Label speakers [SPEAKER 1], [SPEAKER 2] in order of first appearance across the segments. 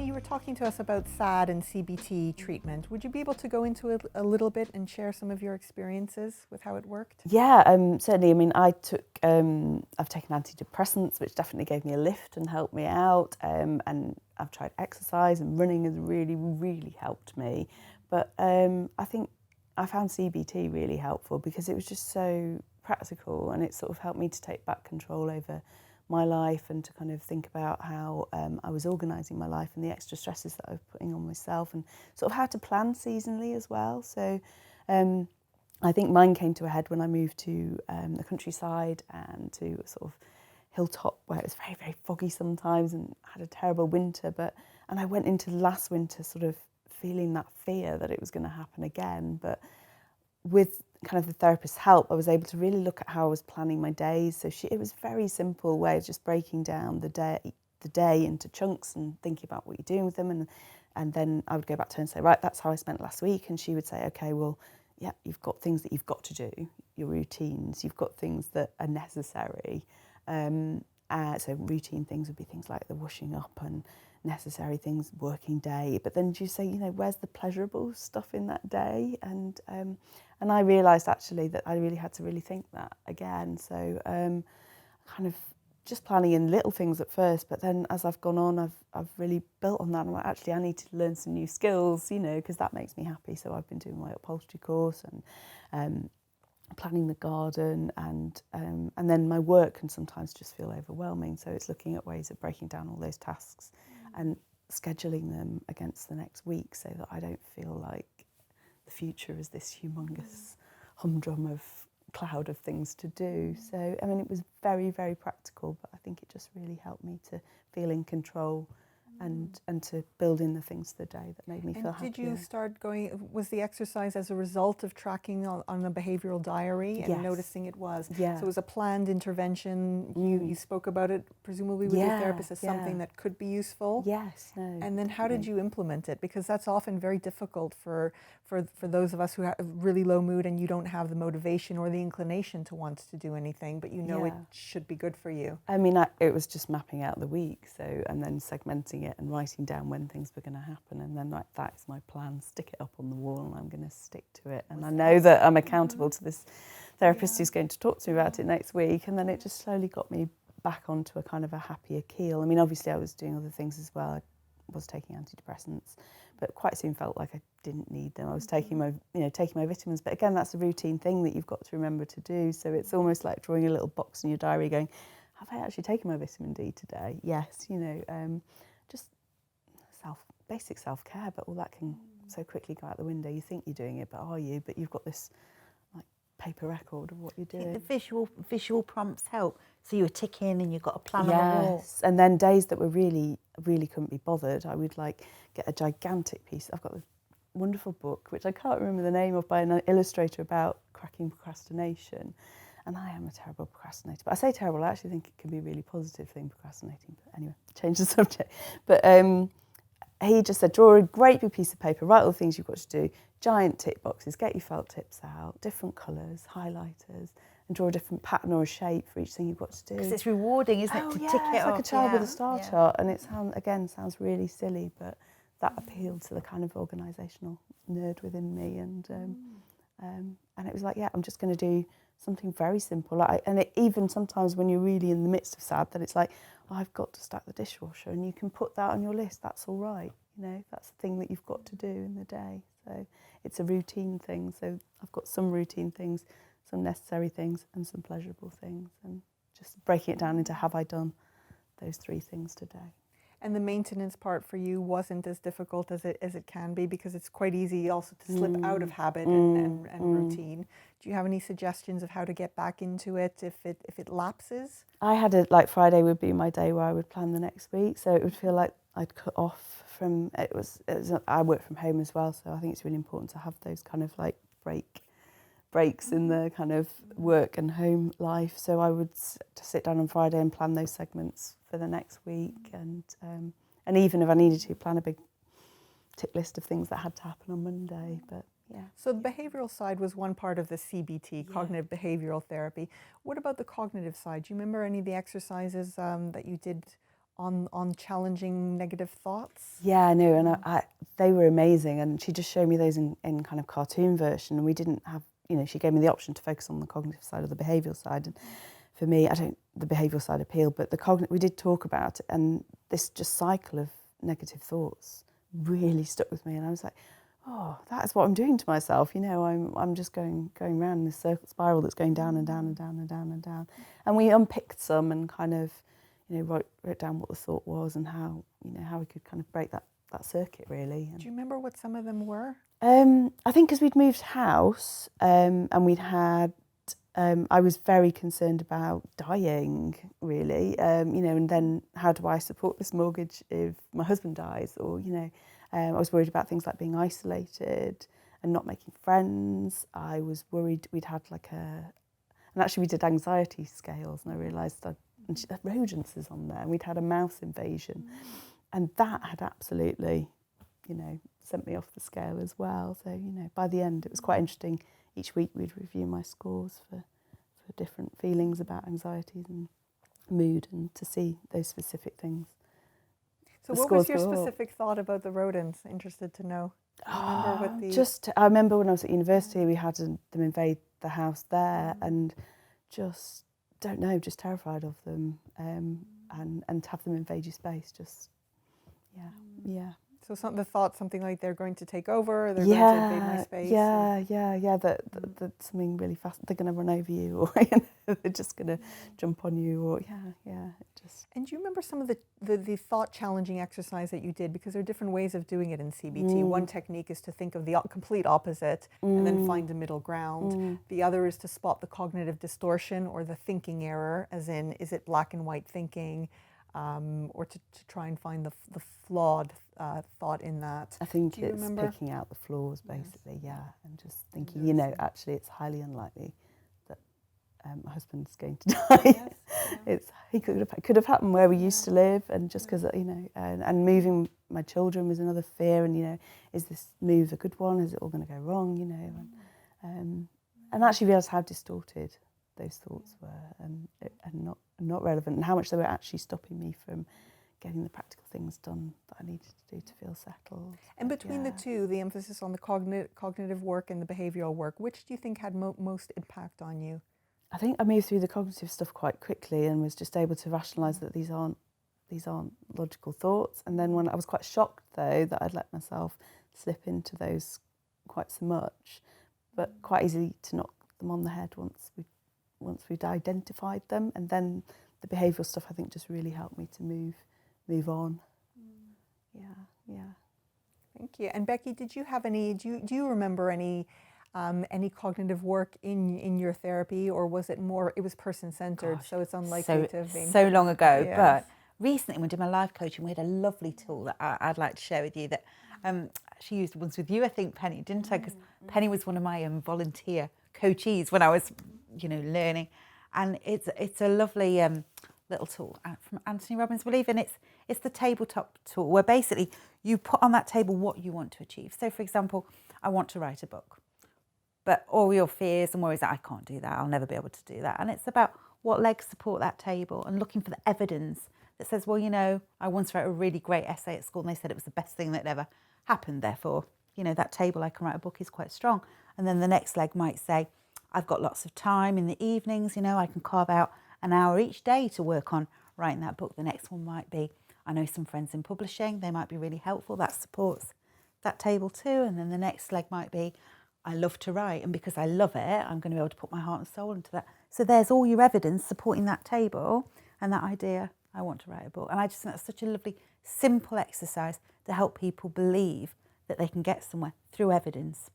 [SPEAKER 1] Sheri, you were talking to us about SAD and CBT treatment. Would you be able to go into it a little bit and share some of your experiences with how it worked?
[SPEAKER 2] Yeah, certainly. I mean, I've taken antidepressants, which definitely gave me a lift and helped me out. And I've tried exercise, and running has really, really helped me. But I think I found CBT really helpful because it was just so practical, and it sort of helped me to take back control over my life and to kind of think about how I was organising my life and the extra stresses that I was putting on myself, and sort of how to plan seasonally as well. So I think mine came to a head when I moved to the countryside and to a sort of hilltop where it was very, very foggy sometimes and had a terrible winter. And I went into last winter sort of feeling that fear that it was going to happen again. But with kind of the therapist's help, I was able to really look at how I was planning my days. So it was a very simple way of just breaking down the day into chunks and thinking about what you're doing with them. And then I would go back to her and say, right, that's how I spent last week. And she would say, okay, well, yeah, you've got things that you've got to do, your routines, you've got things that are necessary. So routine things would be things like the washing up, and necessary things, working day. But then you say, where's the pleasurable stuff in that day? And I realised actually that I really had to really think that again. So kind of just planning in little things at first, but then as I've gone on, I've really built on that. I'm like, actually, I need to learn some new skills, because that makes me happy. So I've been doing my upholstery course and planning the garden, and then my work can sometimes just feel overwhelming. So it's looking at ways of breaking down all those tasks and scheduling them against the next week so that I don't feel like the future is this humongous humdrum of cloud of things to do. So, I mean, it was very, very practical, but I think it just really helped me to feel in control and to build in the things of the day that made me feel happier.
[SPEAKER 1] Did you start going, was the exercise as a result of tracking on a behavioural diary and
[SPEAKER 2] Yes.
[SPEAKER 1] noticing it was?
[SPEAKER 2] Yeah.
[SPEAKER 1] So it was a planned intervention. You spoke about it presumably with your therapist as something that could be useful?
[SPEAKER 2] Yes, no.
[SPEAKER 1] And then how did you implement it? Because that's often very difficult for those of us who have really low mood and you don't have the motivation or the inclination to want to do anything, but it should be good for you.
[SPEAKER 2] I mean, it was just mapping out the week, and then segmenting it and writing down when things were going to happen, and then like, that's my plan, stick it up on the wall and I'm going to stick to it. And I know that I'm accountable to this therapist who's going to talk to me about it next week, and then it just slowly got me back onto a kind of a happier keel. I mean, obviously I was doing other things as well. I was taking antidepressants, but quite soon felt like I didn't need them. I was taking my vitamins, but again, that's a routine thing that you've got to remember to do. So it's almost like drawing a little box in your diary going, have I actually taken my vitamin D today? Yes, just basic self-care, but all that can so quickly go out the window. You think you're doing it, but are you? But you've got this like paper record of what you're doing.
[SPEAKER 3] The visual prompts help. So you were ticking and you've got a plan on the wall.
[SPEAKER 2] Yes, and then days that were really couldn't be bothered, I would like get a gigantic piece. I've got a wonderful book, which I can't remember the name of, by an illustrator about cracking procrastination. And I am a terrible procrastinator. But I say terrible, I actually think it can be a really positive thing, procrastinating. But anyway, change the subject. But he just said, draw a great big piece of paper, write all the things you've got to do, giant tick boxes, get your felt tips out, different colours, highlighters, and draw a different pattern or a shape for each thing you've got to do.
[SPEAKER 3] Because it's rewarding, isn't it, to tick it off?
[SPEAKER 2] It's like a child with a star chart, and it sounds really silly, but that appealed to the kind of organisational nerd within me, and it was like, I'm just going to do something very simple. Even sometimes when you're really in the midst of sad, then it's like, I've got to stack the dishwasher, and you can put that on your list. That's all right. That's the thing that you've got to do in the day. So it's a routine thing. So I've got some routine things, some necessary things, and some pleasurable things, and just breaking it down into, have I done those 3 things today?
[SPEAKER 1] And the maintenance part for you wasn't as difficult as it can be, because it's quite easy also to slip out of habit and routine. Do you have any suggestions of how to get back into it if it lapses?
[SPEAKER 2] I had Friday would be my day where I would plan the next week, so it would feel like I'd cut off from it. I work from home as well, so I think it's really important to have those kind of like breaks in the kind of work and home life. So I would sit down on Friday and plan those segments for the next week, and even if I needed to, plan a big tick list of things that had to happen on Monday. But yeah.
[SPEAKER 1] So the behavioural side was one part of the CBT, cognitive behavioural therapy. What about the cognitive side? Do you remember any of the exercises that you did on challenging negative thoughts?
[SPEAKER 2] Yeah, I know, and they were amazing, and she just showed me those in kind of cartoon version, and we didn't have, she gave me the option to focus on the cognitive side or the behavioural side, and for me, the behavioural side appealed, but we did talk about it, and this just cycle of negative thoughts really stuck with me, and I was like, oh, that is what I'm doing to myself, I'm just going round in this circle spiral that's going down and down and down and down and down, and we unpicked some and kind of, wrote down what the thought was and how we could kind of break that circuit really.
[SPEAKER 1] Do you remember what some of them were?
[SPEAKER 2] I think because we'd moved house and we'd had, I was very concerned about dying really, and then how do I support this mortgage if my husband dies, or, I was worried about things like being isolated and not making friends. I was worried we'd had and actually we did anxiety scales, and I realised rodents is on there, and we'd had a mouse invasion, and that had absolutely, sent me off the scale as well. So, by the end it was quite interesting. Each week we'd review my scores for different feelings about anxieties and mood, and to see those specific things.
[SPEAKER 1] So what was your specific thought about the rodents? Interested to know.
[SPEAKER 2] I remember when I was at university, we had them invade the house there, and just terrified of them, and to have them invade your space, yeah.
[SPEAKER 1] So something like they're going to take over, or they're going to invade my space.
[SPEAKER 2] Yeah. That something really fast. They're going to run over you, or they're just going to jump on you, or just.
[SPEAKER 1] And do you remember some of the thought challenging exercise that you did? Because there are different ways of doing it in CBT. One technique is to think of the complete opposite and then find a middle ground. The other is to spot the cognitive distortion or the thinking error, as in, is it black and white thinking? Or to try and find the flawed thought in that.
[SPEAKER 2] I think it's picking out the flaws, basically, and just thinking, actually it's highly unlikely that my husband's going to die. He could have happened where we used to live, and just because, and moving my children was another fear, and, is this move a good one? Is it all going to go wrong, and actually realised how distorted those thoughts were, and not relevant, and how much they were actually stopping me from getting the practical things done that I needed to do to feel settled.
[SPEAKER 1] And between the two, the emphasis on the cognitive work and the behavioural work, which do you think had most impact on you?
[SPEAKER 2] I think I moved through the cognitive stuff quite quickly and was just able to rationalise that these aren't logical thoughts. And then when I was quite shocked though that I'd let myself slip into those quite so much, but quite easy to knock them on the head once we'd identified them, and then the behavioural stuff I think just really helped me to move on. Yeah.
[SPEAKER 1] Thank you. And Becky, did you have any? Do you remember any cognitive work in your therapy, or was it more? It was person centered, so it's unlikely to have been
[SPEAKER 3] so long ago.
[SPEAKER 1] Yes.
[SPEAKER 3] But recently, when we did my life coaching, we had a lovely tool that I'd like to share with you. That she used once with you, I think, Penny, didn't I? Because Penny was one of my volunteer coachees when I was, learning, and it's a lovely little tool from Anthony Robbins, I believe, and it's the tabletop tool where basically you put on that table what you want to achieve. So, for example, I want to write a book, but all your fears and worries that I can't do that, I'll never be able to do that, and it's about what legs support that table and looking for the evidence that says, well, I once wrote a really great essay at school and they said it was the best thing that ever happened. Therefore, that table I can write a book is quite strong. And then the next leg might say, I've got lots of time in the evenings, I can carve out an hour each day to work on writing that book. The next one might be, I know some friends in publishing, they might be really helpful, that supports that table too. And then the next leg might be, I love to write, and because I love it, I'm going to be able to put my heart and soul into that. So there's all your evidence supporting that table and that idea, I want to write a book. And I just think that's such a lovely, simple exercise to help people believe that they can get somewhere through evidence.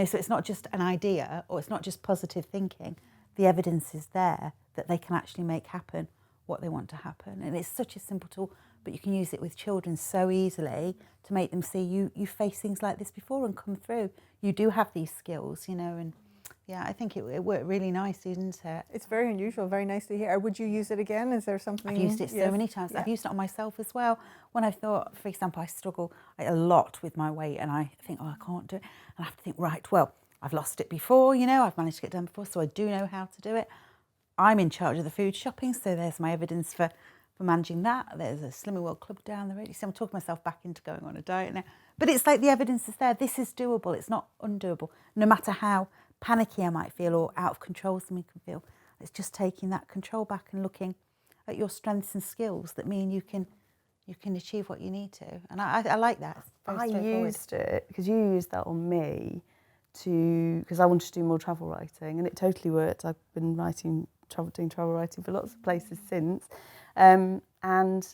[SPEAKER 3] So it's not just an idea, or it's not just positive thinking. The evidence is there that they can actually make happen what they want to happen. And it's such a simple tool, but you can use it with children so easily to make them see you face things like this before and come through. You do have these skills, and I think it worked really nicely, didn't it?
[SPEAKER 1] It's very unusual, very nice to hear. Would you use it again? Is there something?
[SPEAKER 3] I've used it so many times. Yeah. I've used it on myself as well. When I thought, for example, I struggle a lot with my weight and I think, I can't do it. And I have to think, right, well, I've lost it before, I've managed to get it done before, so I do know how to do it. I'm in charge of the food shopping, so there's my evidence for for managing that. There's a Slimming World Club down the road. You see, I'm talking myself back into going on a diet now. But it's like the evidence is there. This is doable. It's not undoable. No matter how panicky I might feel or out of control something can feel, it's just taking that control back and looking at your strengths and skills that mean you can achieve what you need to. And I like that.
[SPEAKER 2] I used it, because you used that on me, because I wanted to do more travel writing, and it totally worked. I've been doing travel writing for lots of places since. And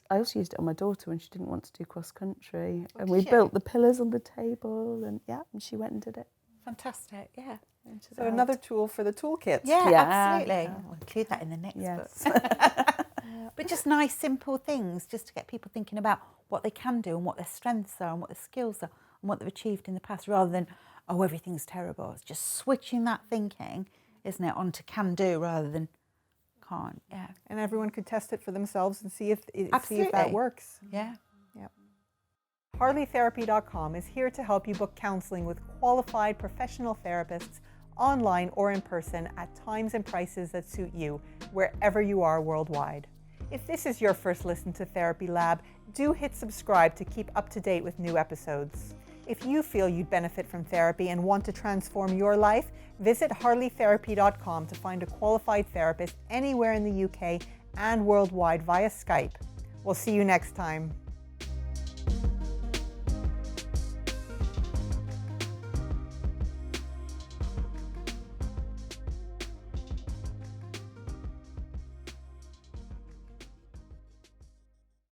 [SPEAKER 2] I also used it on my daughter when she didn't want to do cross country. And we built the pillars on the table, and she went and did it.
[SPEAKER 3] Fantastic, yeah.
[SPEAKER 1] So another tool for the toolkit.
[SPEAKER 3] Yeah,
[SPEAKER 2] Yeah.
[SPEAKER 3] absolutely.
[SPEAKER 2] Yeah.
[SPEAKER 3] We'll include that in the next
[SPEAKER 2] Yes.
[SPEAKER 3] book. But just nice, simple things, just to get people thinking about what they can do and what their strengths are and what their skills are and what they've achieved in the past, rather than, oh, everything's terrible. It's just switching that thinking, isn't it, onto can do rather than can't. Yeah.
[SPEAKER 1] And everyone could test it for themselves and see if that
[SPEAKER 3] Absolutely.
[SPEAKER 1] works.
[SPEAKER 3] Yeah.
[SPEAKER 1] Yep. HarleyTherapy.com is here to help you book counselling with qualified professional therapists online or in person at times and prices that suit you, wherever you are worldwide. If this is your first listen to TherapyLab, do hit subscribe to keep up to date with new episodes. If you feel you'd benefit from therapy and want to transform your life, visit HarleyTherapy.com to find a qualified therapist anywhere in the UK and worldwide via Skype. We'll see you next time.